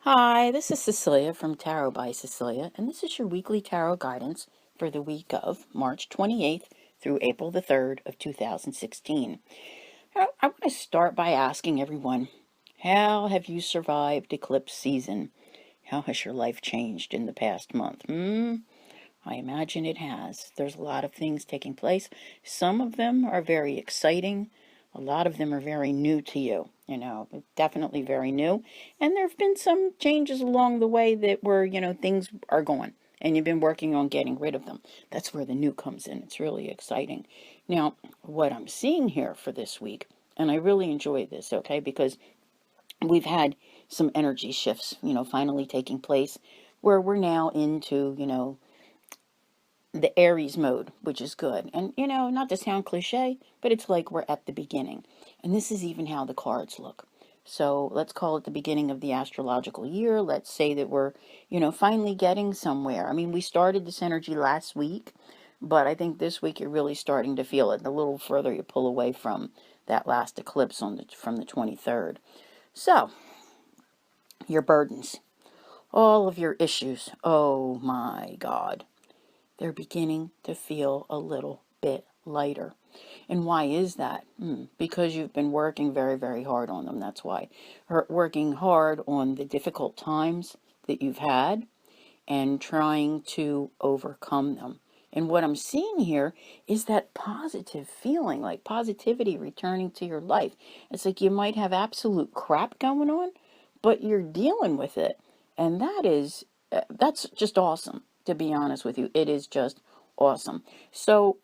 Hi, this is Cecilia from Tarot by Cecilia, and this is your weekly tarot guidance for the week of March 28th through April the 3rd of 2016. I want to start by asking everyone, how have you survived eclipse season? How has your life changed in the past month? I imagine it has. There's a lot of things taking place. Some of them are very exciting. A lot of them are very new to you, definitely very new. And there have been some changes along the way that were, things are gone and you've been working on getting rid of them. That's where the new comes in. It's really exciting. Now, what I'm seeing here for this week, and I really enjoy this, okay, because we've had some energy shifts, finally taking place where we're now into, the Aries mode, which is good. And, not to sound cliche, but it's like we're at the beginning. And this is even how the cards look. So let's call it the beginning of the astrological year. Let's say that we're, finally getting somewhere. I mean, we started this energy last week, but I think this week you're really starting to feel it. The little further you pull away from that last eclipse from the 23rd. So, your burdens, all of your issues. Oh my God. They're beginning to feel a little bit lighter. And why is that? Because you've been working very, very hard on them. That's why. Working hard on the difficult times that you've had and trying to overcome them. And what I'm seeing here is that positive feeling, like positivity returning to your life. It's like you might have absolute crap going on, but you're dealing with it. And that's just awesome, to be honest with you. It is just awesome. So,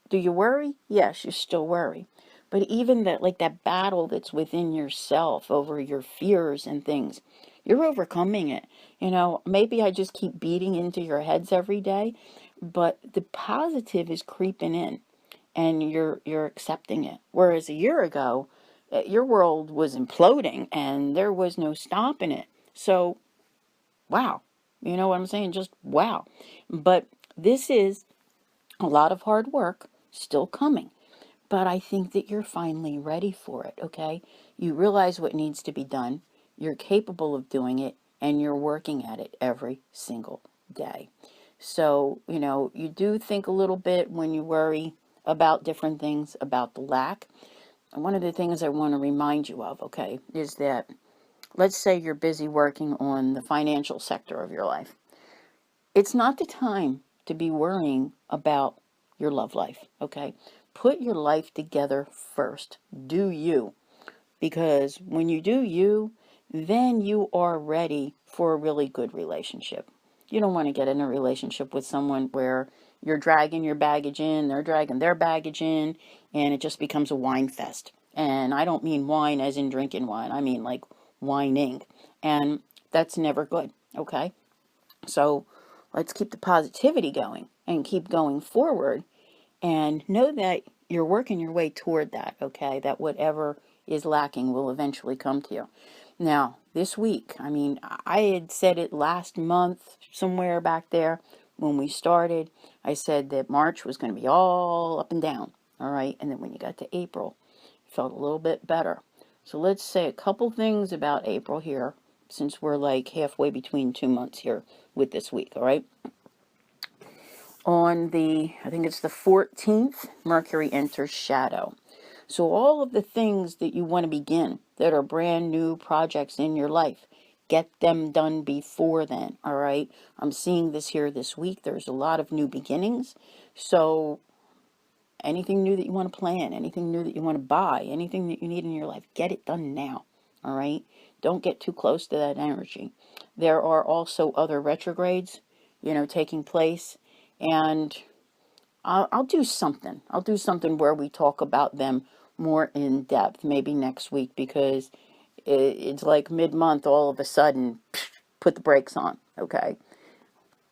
do you worry? Yes, you still worry. But even that battle that's within yourself over your fears and things, you're overcoming it. Maybe I just keep beating into your heads every day, but the positive is creeping in and you're accepting it. Whereas a year ago, your world was imploding and there was no stopping it. So, wow. You know what I'm saying? Just wow. But this is a lot of hard work still coming. But I think that you're finally ready for it, okay? You realize what needs to be done. You're capable of doing it, and you're working at it every single day. So, you do think a little bit when you worry about different things, about the lack. And one of the things I want to remind you of, okay, is that let's say you're busy working on the financial sector of your life. It's not the time to be worrying about your love life, okay? Put your life together first. Do you. Because when you do you, then you are ready for a really good relationship. You don't want to get in a relationship with someone where you're dragging your baggage in, they're dragging their baggage in, and it just becomes a wine fest. And I don't mean wine as in drinking wine. I mean like whining. And that's never good, okay? So let's keep the positivity going and keep going forward and know that you're working your way toward that, okay? That whatever is lacking will eventually come to you. Now, this week, I mean, I had said it last month, somewhere back there when we started. I said that March was going to be all up and down, all right? And then when you got to April, it felt a little bit better. So let's say a couple things about April here, since we're like halfway between 2 months here with this week, all right? I think it's the 14th, Mercury enters shadow. So all of the things that you want to begin that are brand new projects in your life, get them done before then, all right? I'm seeing this here this week. There's a lot of new beginnings. So anything new that you want to plan, anything new that you want to buy, anything that you need in your life, get it done now, all right? Don't get too close to that energy. There are also other retrogrades, taking place. And I'll do something. I'll do something where we talk about them more in depth, maybe next week, because it's like mid-month, all of a sudden, put the brakes on, okay?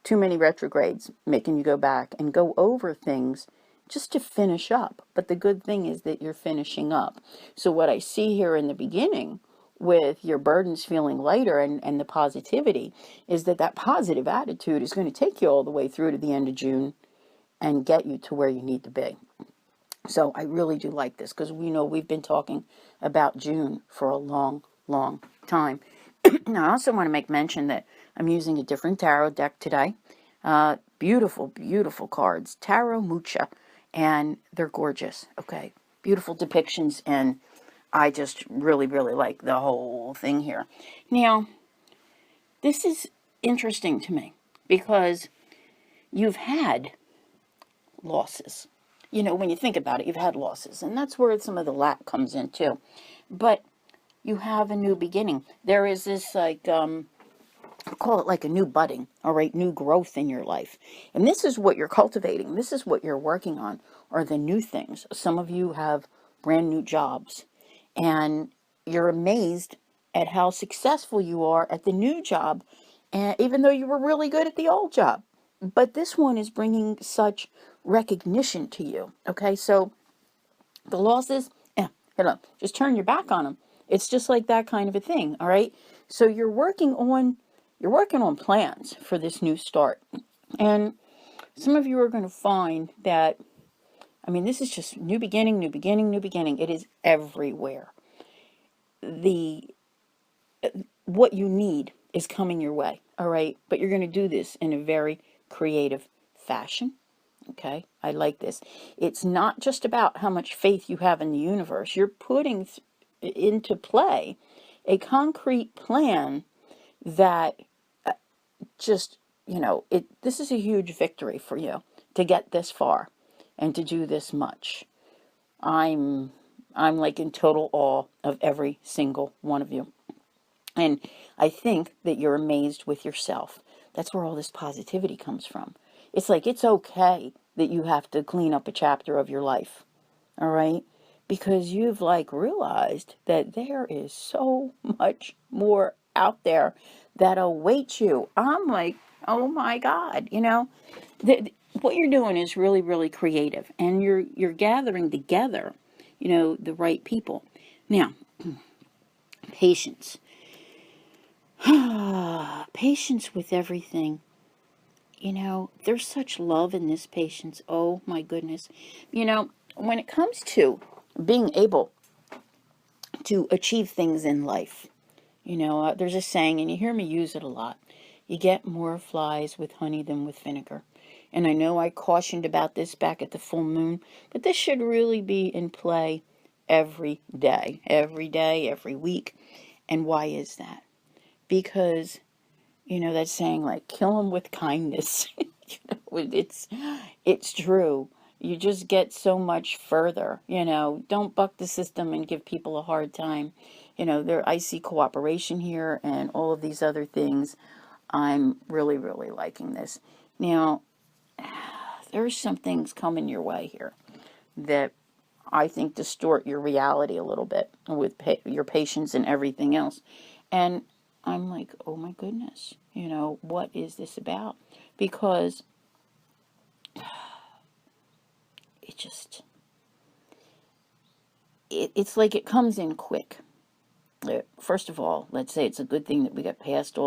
Too many retrogrades making you go back and go over things just to finish up. But the good thing is that you're finishing up. So what I see here in the beginning with your burdens feeling lighter and the positivity is that positive attitude is going to take you all the way through to the end of June and get you to where you need to be. So I really do like this because we've been talking about June for a long, long time. Now, I also want to make mention that I'm using a different tarot deck today. Beautiful, beautiful cards. Tarot Mucha. And they're gorgeous. Okay. Beautiful depictions. And I just really, really like the whole thing here. Now, this is interesting to me because you've had losses. You know, when you think about it, you've had losses. And that's where some of the lack comes in too. But you have a new beginning. There is this like, call it like a new budding, all right, new growth in your life. And this is what you're cultivating. This is what you're working on, are the new things. Some of you have brand new jobs, and you're amazed at how successful you are at the new job, and even though you were really good at the old job. But this one is bringing such recognition to you. Okay, so the losses, just turn your back on them. It's just like that kind of a thing. All right, so you're working on plans for this new start, and some of you are going to find that, I mean, this is just new beginning, new beginning, new beginning. It is everywhere. The What you need is coming your way, all right? But you're going to do this in a very creative fashion, okay? I like this. It's not just about how much faith you have in the universe. You're putting into play a concrete plan that just, this is a huge victory for you to get this far and to do this much. I'm like in total awe of every single one of you. And I think that you're amazed with yourself. That's where all this positivity comes from. It's like, it's okay that you have to clean up a chapter of your life. All right? Because you've like realized that there is so much more out there that awaits you. I'm like, oh my God, what you're doing is really, really creative, and you're gathering together, the right people. Now, patience. Patience with everything. There's such love in this patience. Oh my goodness. When it comes to being able to achieve things in life, there's a saying, and you hear me use it a lot. You get more flies with honey than with vinegar. And I know I cautioned about this back at the full moon, but this should really be in play every day, every week. And why is that? Because, that saying, like, kill them with kindness. It's true. You just get so much further. Don't buck the system and give people a hard time. I see cooperation here and all of these other things. I'm really, really liking this. Now, there's some things coming your way here that I think distort your reality a little bit with your patience and everything else. And I'm like, oh my goodness, what is this about? Because it's like it comes in quick. First of all, let's say it's a good thing that we got past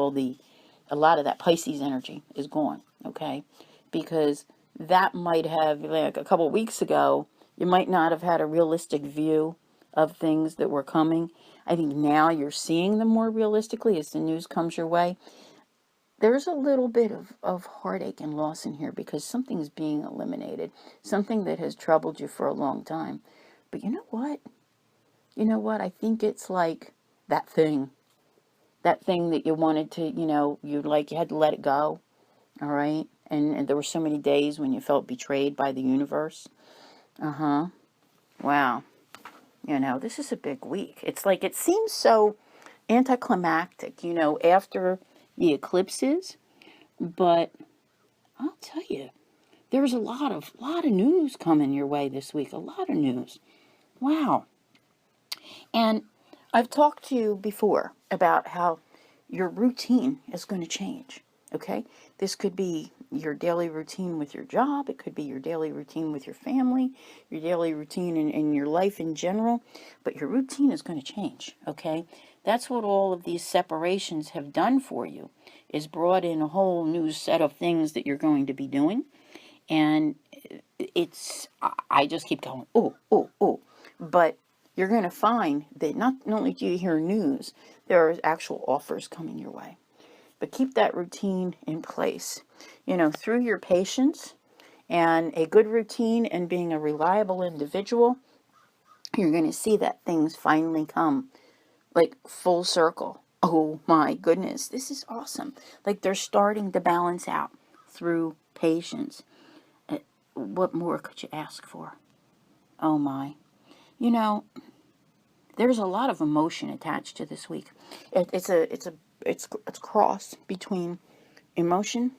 a lot of that Pisces energy is gone, okay? Because that might have, like a couple weeks ago, you might not have had a realistic view of things that were coming. I think now you're seeing them more realistically as the news comes your way. There's a little bit of heartache and loss in here because something's being eliminated, something that has troubled you for a long time. But you know what? I think it's like that thing that you wanted to, you had to let it go, all right? And there were so many days when you felt betrayed by the universe. Wow. This is a big week. It's like, it seems so anticlimactic, after the eclipses. But I'll tell you, there's a lot of news coming your way this week. A lot of news. Wow. And I've talked to you before about how your routine is going to change, okay? This could be your daily routine with your job. It could be your daily routine with your family, your daily routine in your life in general. But your routine is going to change, okay? That's what all of these separations have done for you, is brought in a whole new set of things that you're going to be doing. And I just keep going, oh. But you're going to find that not only do you hear news, there are actual offers coming your way. But keep that routine in place. You know, through your patience and a good routine and being a reliable individual, you're going to see that things finally come like full circle. Oh my goodness, this is awesome. Like they're starting to balance out through patience. What more could you ask for? Oh my. You know, there's a lot of emotion attached to this week. It's a cross between emotion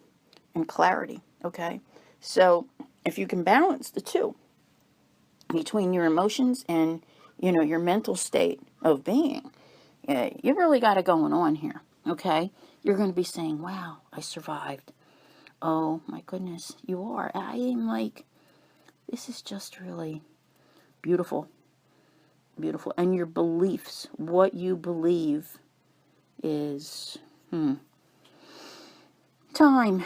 and clarity, okay? So, if you can balance the two between your emotions and, you know, your mental state of being, you really got it going on here, okay? You're going to be saying, wow, I survived. Oh my goodness, you are. I am like, this is just really beautiful, beautiful. And your beliefs, what you believe is, time.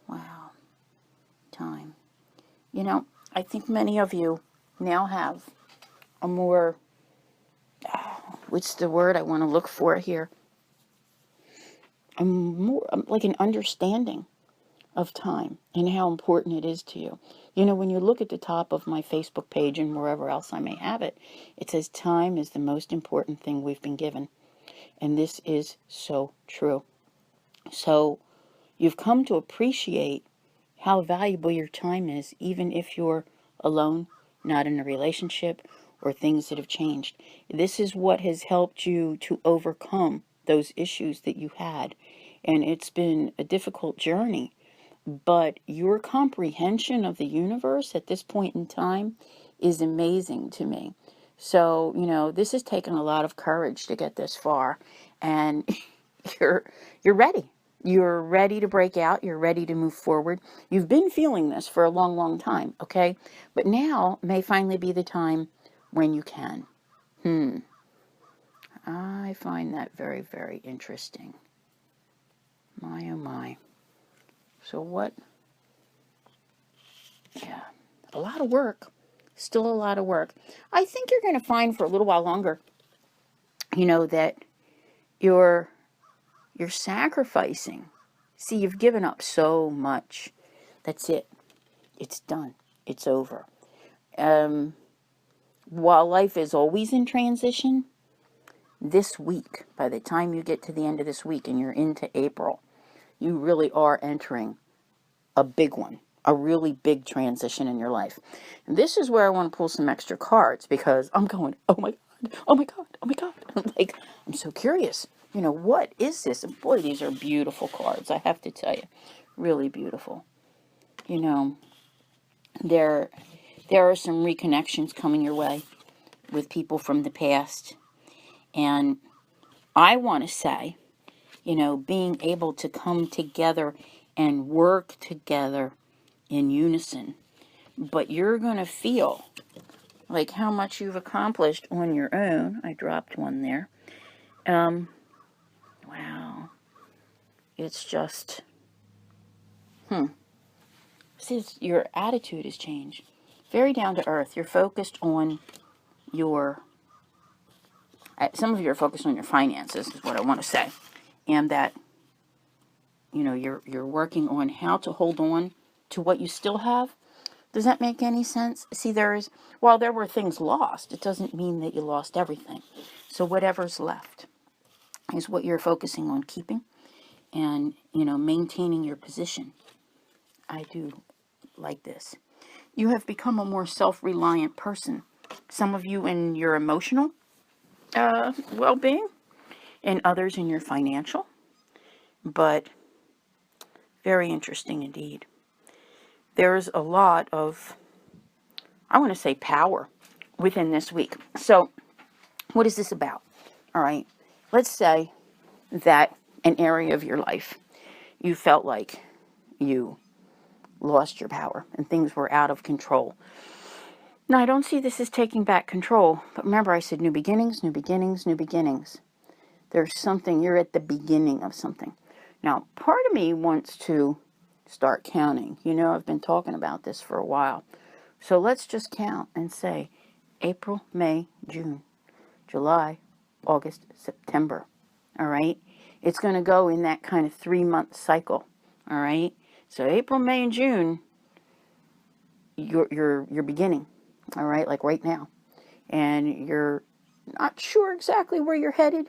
Wow, time. You know, I think many of you now have a more, what's the word I want to look for here? A more, like an understanding of time and how important it is to you. You know, when you look at the top of my Facebook page and wherever else I may have it, it says time is the most important thing we've been given. And this is so true. So you've come to appreciate how valuable your time is, even if you're alone, not in a relationship, or things that have changed. This is what has helped you to overcome those issues that you had. And it's been a difficult journey, but your comprehension of the universe at this point in time is amazing to me. So, you know, this has taken a lot of courage to get this far, and you're ready. You're ready to break out. You're ready to move forward. You've been feeling this for a long, long time, okay? But now may finally be the time when you can. I find that very, very interesting. My, oh my. So what? Yeah, a lot of work. Still a lot of work. I think you're going to find for a little while longer, you know, that you're sacrificing. See, you've given up so much. That's it. It's done. It's over. While life is always in transition, this week, by the time you get to the end of this week and you're into April, you really are entering a big one, a really big transition in your life. And this is where I want to pull some extra cards, because I'm going, oh my God, oh my God, oh my God. Like, I'm so curious. You know, what is this? And boy, these are beautiful cards, I have to tell you. Really beautiful. You know, there are some reconnections coming your way with people from the past. And I want to say, you know, being able to come together and work together in unison. But you're going to feel like how much you've accomplished on your own. I dropped one there. Wow. It's just, Says your attitude has changed. Very down to earth. You're focused on some of you are focused on your finances, is what I want to say. And that, you know, you're working on how to hold on to what you still have. Does that make any sense? See, while there were things lost, it doesn't mean that you lost everything. So whatever's left is what you're focusing on keeping and, you know, maintaining your position. I do like this. You have become a more self-reliant person. Some of you in your emotional well-being, and others in your financial. But very interesting indeed. There's a lot of, I want to say, power within this week. So what is this about? All right. Let's say that an area of your life, you felt like you lost your power and things were out of control. Now, I don't see this as taking back control, but remember I said new beginnings, new beginnings, new beginnings. There's something, you're at the beginning of something. Now, part of me wants to start counting. You know, I've been talking about this for a while. So let's just count and say April, May, June, July, August, September. all right? It's going to go in that kind of 3-month cycle, all right? So April, May, and June, you're beginning, all right, like right now. And you're not sure exactly where you're headed,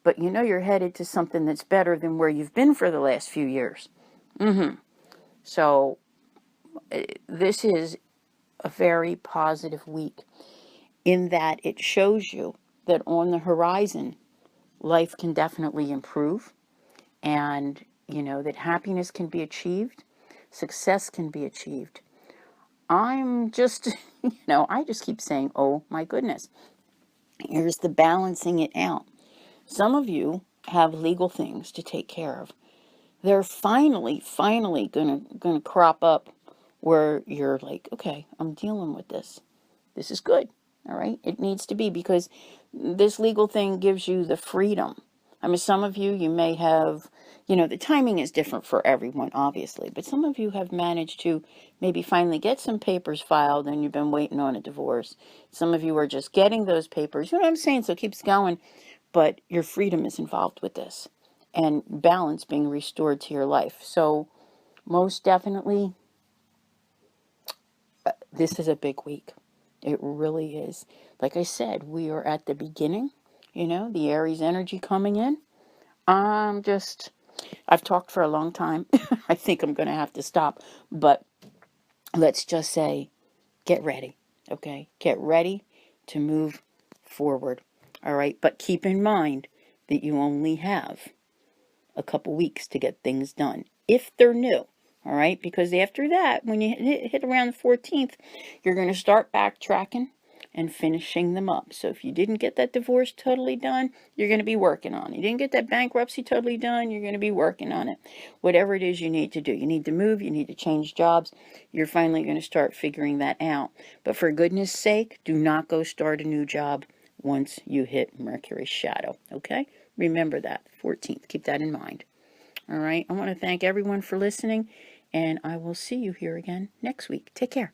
but you know you're headed to something that's better than where you've been for the last few years. So this is a very positive week in that it shows you that on the horizon, life can definitely improve, and you know that happiness can be achieved, success can be achieved. I'm just, I just keep saying, oh my goodness. Here's the balancing it out. Some of you have legal things to take care of. They're finally gonna crop up where you're like, okay, I'm dealing with this. This is good. All right. It needs to be, because this legal thing gives you the freedom. I mean, some of you, you may have, the timing is different for everyone, obviously, but some of you have managed to maybe finally get some papers filed and you've been waiting on a divorce. Some of you are just getting those papers. You know what I'm saying? So it keeps going, but your freedom is involved with this and balance being restored to your life. So most definitely, this is a big week. It really is. Like I said, we are at the beginning, the Aries energy coming in. I've talked for a long time. I think I'm going to have to stop. But let's just say, get ready, okay? Get ready to move forward, all right? But keep in mind that you only have a couple weeks to get things done, if they're new. All right, because after that, when you hit around the 14th, you're going to start backtracking and finishing them up. So if you didn't get that divorce totally done, you're going to be working on it. You didn't get that bankruptcy totally done, you're going to be working on it. Whatever it is you need to do. You need to move, you need to change jobs. You're finally going to start figuring that out. But for goodness sake, do not go start a new job once you hit Mercury's shadow, okay? Remember that, 14th. Keep that in mind. All right. I want to thank everyone for listening, and I will see you here again next week. Take care.